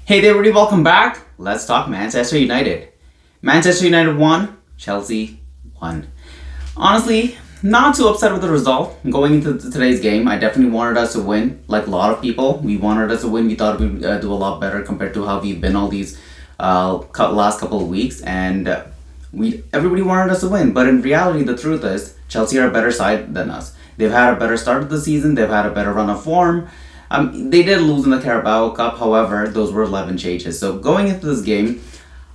Hey there, everybody, welcome back. Let's talk Manchester United. Manchester United won, Chelsea won. Honestly, not too upset with the result. Going into today's game, I definitely wanted us to win. Like a lot of people, we wanted us to win. We thought we'd do a lot better compared to how we've been all these last couple of weeks. And everybody wanted us to win. But in reality, the truth is, Chelsea are a better side than us. They've had a better start of the season. They've had a better run of form. They did lose in the Carabao Cup, however, those were 11 changes. So going into this game,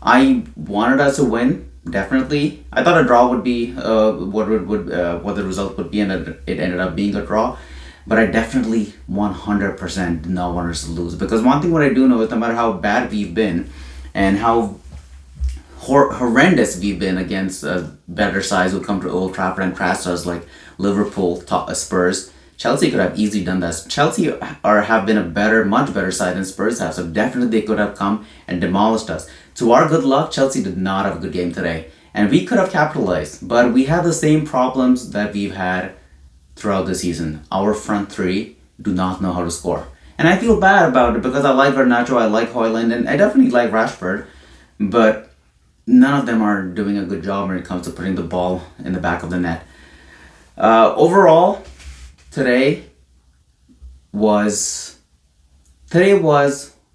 I wanted us to win, definitely. I thought a draw would be what the result would be, and it ended up being a draw. But I definitely 100% did not want us to lose. Because one thing what I do know is no matter how bad we've been and how horrendous we've been against better sides who come to Old Trafford and crash us like Liverpool, Spurs, Chelsea could have easily done that. Chelsea have been a much better side than Spurs have, so definitely they could have come and demolished us. To our good luck, Chelsea did not have a good game today, and we could have capitalized, but we have the same problems that we've had throughout the season. Our front three do not know how to score. And I feel bad about it because I like Garnacho, I like Højlund, and I definitely like Rashford, but none of them are doing a good job when it comes to putting the ball in the back of the net. Overall, Today was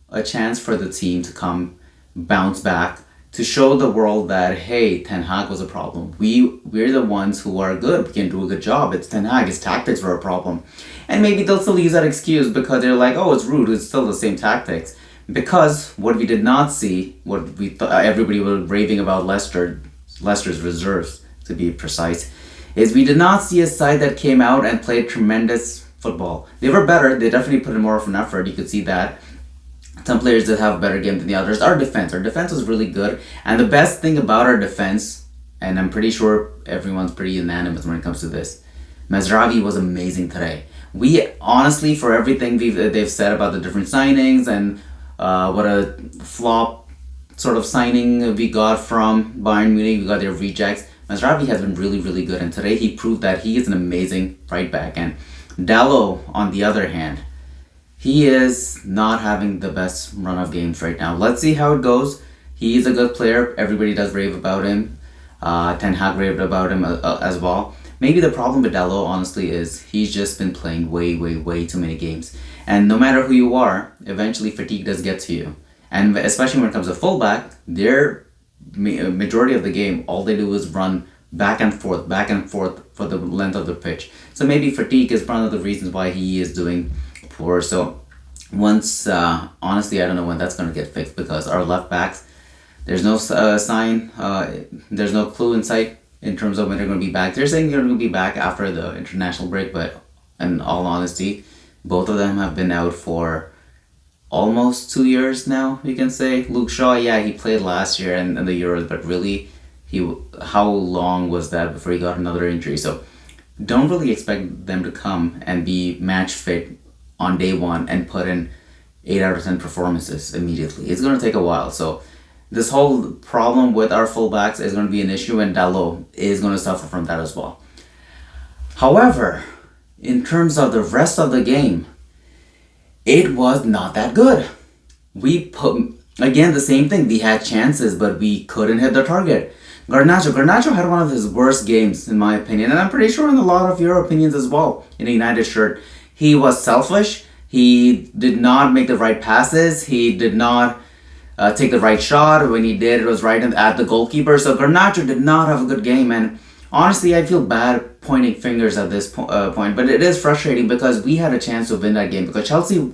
a chance for the team to come bounce back to show the world that hey, Ten Hag was a problem. We're the ones who are good. We can do a good job. It's Ten Hag. His tactics were a problem, and maybe they'll still use that excuse because they're like, oh, it's rude. It's still the same tactics. Because what we did not see, what we thought everybody was raving about Leicester's reserves to be precise, is we did not see a side that came out and played tremendous football. They were better. They definitely put in more of an effort. You could see that. Some players did have a better game than the others. Our defense was really good. And the best thing about our defense, and I'm pretty sure everyone's pretty unanimous when it comes to this, Mazraoui was amazing today. We honestly, for everything they've said about the different signings and what a flop sort of signing we got from Bayern Munich, we got their rejects, Mazraoui has been really, really good, and today he proved that he is an amazing right back. And Dalot, on the other hand, he is not having the best run of games right now. Let's see how it goes. He is a good player. Everybody does rave about him. Ten Hag raved about him as well. Maybe the problem with Dalot, honestly, is he's just been playing way, way, way too many games. And no matter who you are, eventually fatigue does get to you. And especially when it comes to fullback, they're majority of the game, all they do is run back and forth for the length of the pitch. So maybe fatigue is one of the reasons why he is doing poor. So once, honestly, I don't know when that's going to get fixed because our left backs, there's no sign, there's no clue in sight in terms of when they're going to be back. They're saying they're going to be back after the international break, but in all honesty, both of them have been out for almost 2 years now, we can say. Luke Shaw, yeah, he played last year in the Euros, but really, how long was that before he got another injury? So don't really expect them to come and be match fit on day one and put in 8 out of 10 performances immediately. It's going to take a while. So this whole problem with our fullbacks is going to be an issue, and Dalot is going to suffer from that as well. However, in terms of the rest of the game, it was not that good. We put, again, the same thing. We had chances, but we couldn't hit the target. Garnacho had one of his worst games, in my opinion, and I'm pretty sure in a lot of your opinions as well, in a United shirt. He was selfish. He did not make the right passes. He did not take the right shot. When he did, it was right at the goalkeeper. So Garnacho did not have a good game, and honestly, I feel bad pointing fingers at this point, but it is frustrating because we had a chance to win that game. Because Chelsea,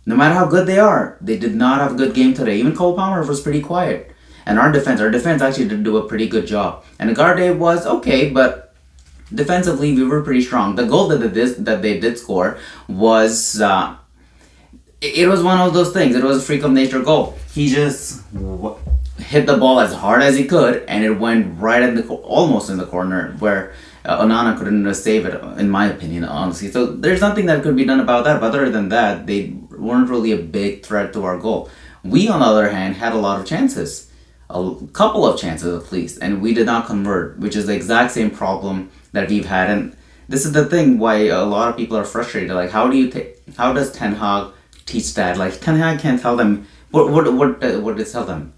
no matter how good they are, they did not have a good game today. Even Cole Palmer was pretty quiet. And our defense actually did do a pretty good job. And Garde was okay, but defensively we were pretty strong. The goal that they did score was it was one of those things. It was a freak of nature goal. He just hit the ball as hard as he could, and it went right at almost in the corner where Onana couldn't save it, in my opinion, honestly. So there's nothing that could be done about that. But other than that, they weren't really a big threat to our goal. We, on the other hand, had a lot of chances. A couple of chances at least, and we did not convert, which is the exact same problem that we've had. And this is the thing why a lot of people are frustrated. Like, how does Ten Hag teach that? Like, Ten Hag can't tell them, What did it tell them?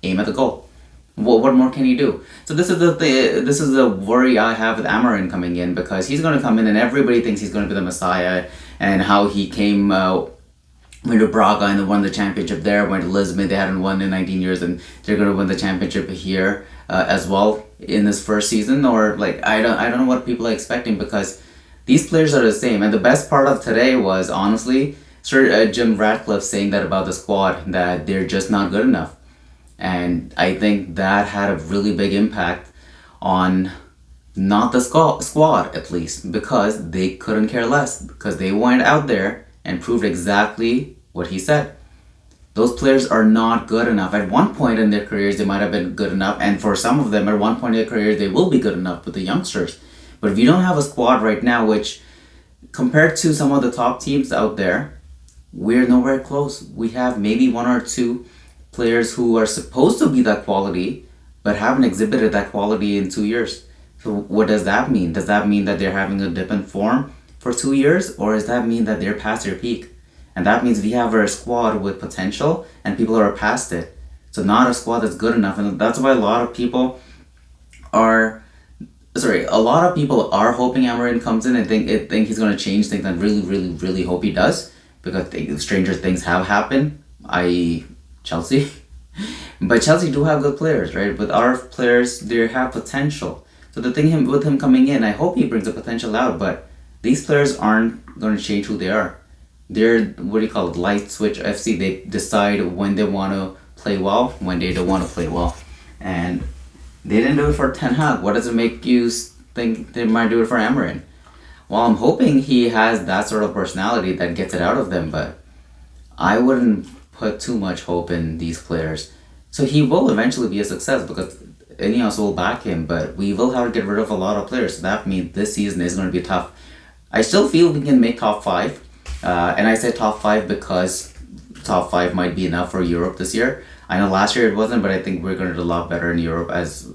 Aim at the goal. What more can he do? So this is the worry I have with Amarin coming in, because he's going to come in and everybody thinks he's going to be the Messiah, and how he came went to Braga and they won the championship there, went to Lisbon, they hadn't won in 19 years, and they're going to win the championship here as well in this first season. Or like, I don't know what people are expecting, because these players are the same. And the best part of today was, honestly, Sir Jim Ratcliffe saying that about the squad, that they're just not good enough. And I think that had a really big impact on not the squad, at least, because they couldn't care less, because they went out there and proved exactly what he said. Those players are not good enough. At one point in their careers, they might have been good enough, and for some of them, at one point in their careers, they will be good enough with the youngsters. But if you don't have a squad right now, which compared to some of the top teams out there, we're nowhere close. We have maybe one or two players who are supposed to be that quality, but haven't exhibited that quality in 2 years. So what does that mean? Does that mean that they're having a dip in form for 2 years, or does that mean that they're past their peak? And that means we have a squad with potential and people are past it. So not a squad that's good enough. And that's why a lot of people are hoping Amarin comes in and think he's going to change things, and really hope he does, because stranger things have happened, i.e. Chelsea. But Chelsea do have good players, right? With our players, they have potential. So the thing with him coming in, I hope he brings the potential out, but these players aren't going to change who they are. They're, light switch FC. They decide when they want to play well, when they don't want to play well. And they didn't do it for Ten Hag. What does it make you think they might do it for Amarin? Well, I'm hoping he has that sort of personality that gets it out of them, but I wouldn't put too much hope in these players. So he will eventually be a success, because Ineos will back him, but we will have to get rid of a lot of players. So that means this season is going to be tough. I still feel we can make top 5. And I say top 5 because top 5 might be enough for Europe this year. I know last year it wasn't, but I think we're going to do a lot better in Europe as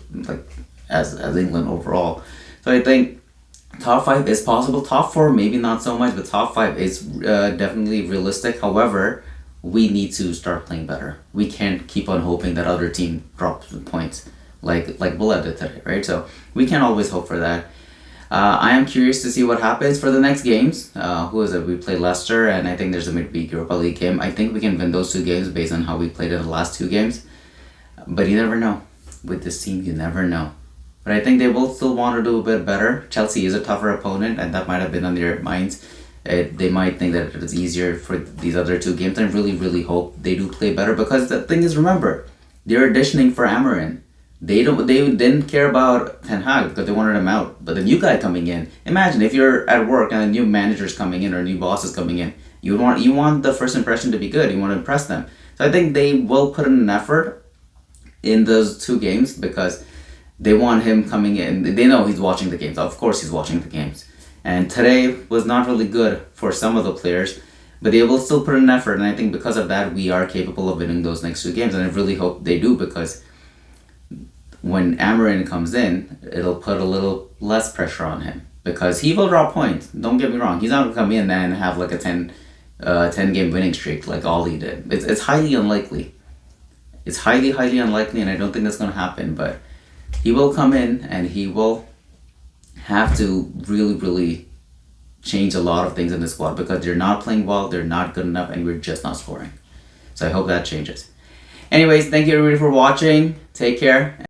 England overall. So I think top 5 is possible. Top 4 maybe not so much, but top 5 is definitely realistic. However, we need to start playing better. We can't keep on hoping that other team drops points like Bulla did today, right? So we can't always hope for that. I am curious to see what happens for the next games. Who is it? We play Leicester, and I think there's a midweek Europa League game. I think we can win those 2 games based on how we played in the last 2 games. But you never know. With this team, you never know. But I think they will still want to do a bit better. Chelsea is a tougher opponent, and that might have been on their minds. They might think that it's easier for these other 2 games. I really hope they do play better, because the thing is, remember, they're auditioning for Amarin. They didn't care about Ten Hag because they wanted him out. But the new guy coming in, imagine if you're at work and a new manager's coming in or a new boss is coming in, you want the first impression to be good. You want to impress them. So I think they will put in an effort in those 2 games, because they want him coming in. They know he's watching the games. Of course he's watching the games. And today was not really good for some of the players, but they will still put in an effort. And I think because of that, we are capable of winning those next 2 games. And I really hope they do, because when Amarin comes in, it'll put a little less pressure on him, because he will drop points. Don't get me wrong. He's not going to come in and have like a 10 game winning streak like Ollie did. It's highly unlikely. It's highly unlikely, and I don't think that's going to happen. But he will come in and he will have to really change a lot of things in the squad, because they're not playing well, they're not good enough, and we're just not scoring. So I hope that changes. Anyways, thank you everybody for watching. Take care.